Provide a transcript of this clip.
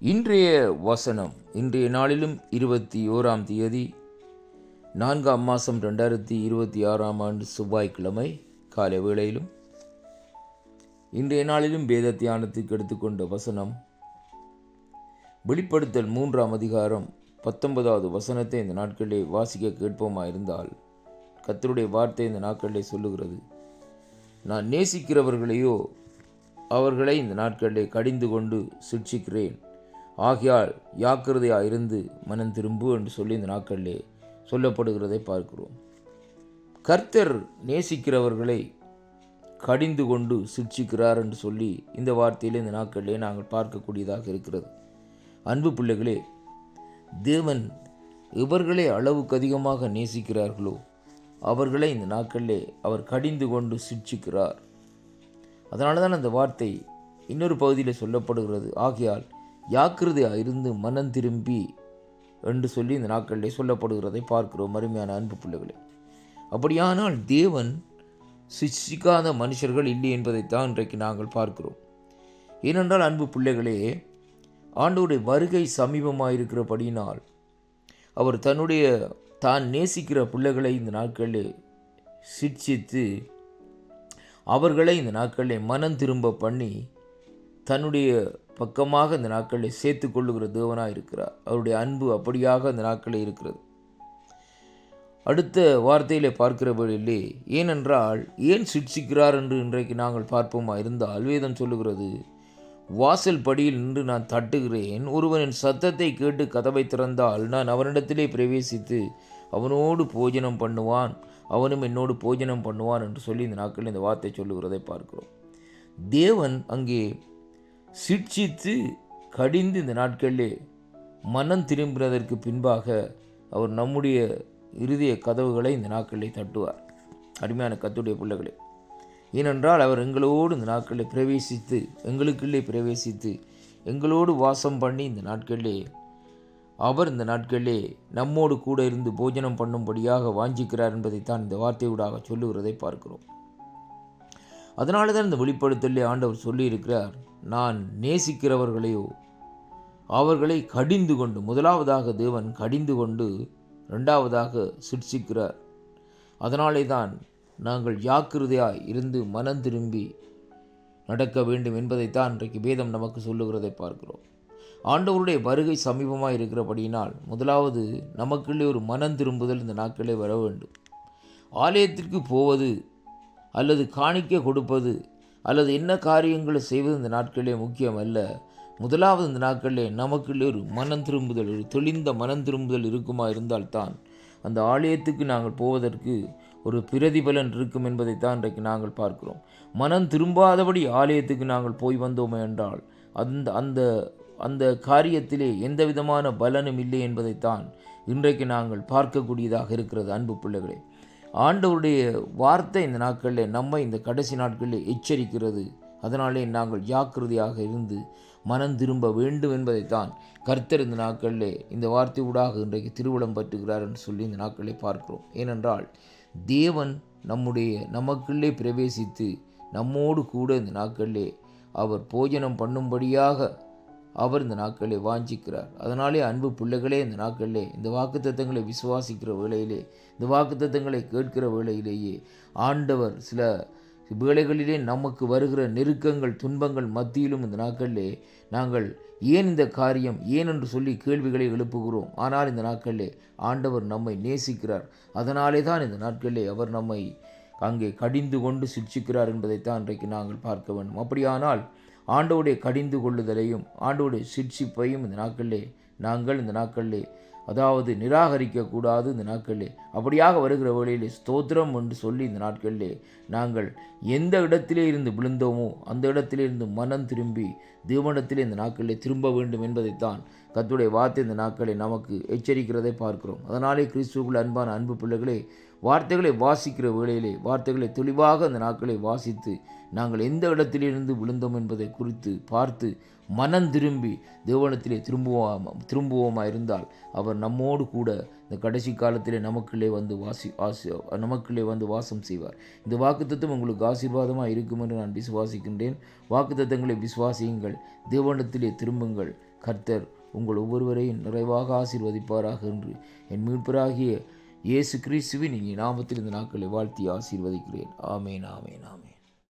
இன்றைய வசனம் இன்றைய நாளிலும் 21ஆம் தேதி 4ஆம் மாதம் 2026ஆம் ஆண்டு செவ்வாய்க்கிழமை காலை வேளையிலும் இன்றைய நாளிலும் வேத தியானத்துக்கு எடுத்துக்கொண்ட வசனம் வெளிப்படுத்தல் 3ஆம் அதிகாரம் 19வது வசனத்தை இந்த நாட்களிலே வாசிக்க கேட்போமா இருந்தால், கர்த்தருடைய வார்த்தை இந்த நாட்களிலே சொல்லுகிறது, நான் நேசிக்கிறவர்களையோ அவர்களை இந்த நாட்களிலே கடிந்து கொண்டு சிட்சிக்கிறேன், ஆகையால் ஜாக்கிரதையாக இருந்து மனம் திரும்பு என்று சொல்லி இந்த நாட்களிலே சொல்லப்படுகிறதை பார்க்கிறோம். கர்த்தர் நேசிக்கிறவர்களை கடிந்து கொண்டு சிட்சிக்கிறார் என்று சொல்லி இந்த வார்த்தையில் இந்த நாட்களிலே நாங்கள் பார்க்கக்கூடியதாக இருக்கிறது. அன்பு பிள்ளைகளே, தேவன் இவர்களே அளவுக்கு அதிகமாக நேசிக்கிறார்களோ அவர்களை இந்த நாட்களிலே அவர் கடிந்து கொண்டு சிட்சிக்கிறார். அதனால தான் அந்த வார்த்தை இன்னொரு பகுதியில் சொல்லப்படுகிறது, ஆகையால் ஜாக்கிரதையாக இருந்து மனம் திரும்பி என்று சொல்லி இந்த நாட்களிலே சொல்லப்படுகிறதை பார்க்கிறோம். அருமையான அன்பு பிள்ளைகளே, அப்படியானால் தேவன் சிட்சிக்காத மனுஷர்கள் இல்லை என்பதைத்தான் இன்றைக்கு நாங்கள் பார்க்கிறோம். ஏனென்றால் அன்பு பிள்ளைகளே, ஆண்டவருடைய வருகை சமீபமாக இருக்கிறபடியினால் அவர் தான் நேசிக்கிற பிள்ளைகளை இந்த நாட்களிலே சிட்சித்து அவர்களை இந்த நாட்களிலே மனம் திரும்ப பண்ணி தன்னுடைய பக்கமாக இந்த நாட்களில் சேர்த்து கொள்ளுகிற தேவனாக இருக்கிறார். அவருடைய அன்பு அப்படியாக இந்த நாட்களில் இருக்கிறது. அடுத்த வார்த்தையில் பார்க்கிற வேளையிலே, ஏனென்றால் ஏன் சிட்சிக்கிறார் என்று இன்றைக்கு நாங்கள் பார்ப்போமா இருந்தால், வேதம் சொல்லுகிறது, வாசல் படியில் நின்று நான் தட்டுகிறேன், ஒருவனின் சத்தத்தை கேட்டு கதவை திறந்தால் நான் அவனிடத்திலே பிரவேசித்து அவனோடு போஜனம் பண்ணுவான், அவனும் என்னோடு போஜனம் பண்ணுவான் என்று சொல்லி இந்த நாட்களில் இந்த வார்த்தை சொல்லுகிறதை பார்க்கிறோம். தேவன் அங்கே சிட்சித்து கடிந்து இந்த நாட்களிலே மனம் திரும்பினதற்கு பின்பாக அவர் நம்முடைய இருதய கதவுகளை இந்த நாட்களிலே தட்டுவார். அருமையான கர்த்தருடைய பிள்ளைகளே, ஏனென்றால் அவர் எங்களோடு இந்த நாட்களில் பிரவேசித்து எங்களோடு வாசம் பண்ணி இந்த நாட்களிலே அவர் இந்த நாட்களிலே நம்மோடு கூட இருந்து போஜனம் பண்ணும்படியாக வாஞ்சிக்கிறார் என்பதைத்தான் இந்த வார்த்தையூடாக சொல்லுகிறதை பார்க்கிறோம். அதனால தான் இந்த வெளிப்படுத்தலே ஆண்டவர் சொல்லியிருக்கிறார், நான் நேசிக்கிறவர்களையோ அவர்களை கடிந்து கொண்டு, முதலாவதாக தேவன் கடிந்து கொண்டு இரண்டாவதாக சிட்சிக்கிறார். அதனாலே தான் நாங்கள் ஜாக்கிரதையாய் இருந்து மனம் திரும்பி நடக்க வேண்டும் என்பதைத்தான் இன்றைக்கு வேதம் நமக்கு சொல்லுகிறதை பார்க்கிறோம். ஆண்டவருடைய வருகை சமீபமாக இருக்கிறபடியினால் முதலாவது நமக்குள்ளே ஒரு மனம் திரும்புதல் இந்த நாட்களே வர வேண்டும். ஆலயத்திற்கு போவது அல்லது காணிக்கை கொடுப்பது அல்லது என்ன காரியங்களை செய்வது இந்த நாட்களிலே முக்கியம் அல்ல. முதலாவது இந்த நாட்களிலே நமக்குள்ளே ஒரு மனம் திரும்புதல், ஒரு தெளிந்த மனம் திரும்புதல் இருக்குமா இருந்தால்தான் அந்த ஆலயத்துக்கு நாங்கள் போவதற்கு ஒரு பிரதிபலன் இருக்கும் என்பதைத்தான் இன்றைக்கு நாங்கள் பார்க்கிறோம். மனம் திரும்பாதபடி ஆலயத்துக்கு நாங்கள் போய் வந்தோமே என்றால் அந்த காரியத்திலே எந்த விதமான பலனும் இல்லை என்பதைத்தான் இன்றைக்கு நாங்கள் பார்க்கக்கூடியதாக இருக்கிறது. அன்பு பிள்ளைகளே, ஆண்டவருடைய வார்த்தை இந்த நாட்களில் நம்மை இந்த கடைசி நாட்களில் எச்சரிக்கிறது. அதனாலே நாங்கள் ஜாக்கிரதையாக இருந்து மனம் திரும்ப வேண்டும் என்பதைத்தான் கர்த்தர் இந்த நாட்களிலே இந்த வார்த்தை ஊடாக இன்றைக்கு திருவிழம் பற்றுகிறார் என்று சொல்லி இந்த நாட்களை பார்க்கிறோம். ஏனென்றால் தேவன் நமக்குள்ளே பிரவேசித்து நம்மோடு கூட இந்த நாட்களிலே அவர் போஜனம் பண்ணும்படியாக அவர் இந்த நாட்களை வாஞ்சிக்கிறார். அதனாலே அன்பு பிள்ளைகளே, இந்த நாட்களிலே இந்த வாக்குத்தத்தங்களை விசுவாசிக்கிற வேளையிலே, இந்த வாக்குத்தத்தங்களை கேட்கிற வேளையிலேயே ஆண்டவர் சில வேளைகளிலே நமக்கு வருகிற நெருக்கங்கள் துன்பங்கள் மத்தியிலும் இந்த நாட்களிலே நாங்கள் ஏன் இந்த காரியம் ஏன் என்று சொல்லி கேள்விகளை எழுப்புகிறோம். ஆனால் இந்த நாட்களிலே ஆண்டவர் நம்மை நேசிக்கிறார். அதனாலே தான் இந்த நாட்களிலே அவர் நம்மை அங்கே கடிந்து கொண்டு சிட்சிக்கிறார் என்பதைத்தான் இன்றைக்கு நாங்கள் பார்க்க வேண்டும். அப்படியானால் ஆண்டவருடைய கடிந்து கொள்ளுதலையும் ஆண்டவருடைய சிட்சிப்பையும் இந்த நாட்களிலே அதாவது நிராகரிக்கக்கூடாது. இந்த நாட்களிலே அப்படியாக வருகிற வேளையிலே ஸ்தோத்திரம் என்று சொல்லி இந்த நாட்களிலே நாங்கள் எந்த இடத்திலே இருந்து விழுந்தோமோ அந்த இடத்திலே இருந்து மனம் திரும்பி தேவனிடத்திலே இந்த நாட்களிலே திரும்ப வேண்டும் என்பதைத்தான் கர்த்தருடைய வார்த்தை இந்த நாட்களை நமக்கு எச்சரிக்கிறதை பார்க்கிறோம். அதனாலே கிறிஸ்துவுக்குள் அன்பான அன்பு பிள்ளைகளே, வார்த்தைகளை வாசிக்கிற வேளையிலே வார்த்தைகளை தெளிவாக அந்த நாட்களை வாசித்து நாங்கள் எந்த இடத்திலிருந்து விழுந்தோம் என்பதை குறித்து பார்த்து மனம் திரும்பி தேவனிடத்திலே திரும்புவோமா இருந்தால் அவர் நம்மோடு கூட இந்த கடைசி காலத்திலே நமக்குள்ளே வந்து வாசம் செய்வார். இந்த வாக்குத்தத்தம் உங்களுக்கு ஆசீர்வாதமாக இருக்கும் என்று நான் விசுவாசிக்கின்றேன். வாக்குத்தத்தங்களை விசுவாசியுங்கள், தேவனிடத்திலே திரும்புங்கள், கர்த்தர் உங்கள் ஒவ்வொருவரையும் நிறைவாக ஆசீர்வதிப்பாராக என்று என் மீட்பராகிய இயேசு கிறிஸ்துவின் இனி நாமத்தில் இந்த நாட்களை வாழ்த்தி ஆசீர்வதிக்கிறேன். ஆமேன், ஆமேன், ஆமேன்.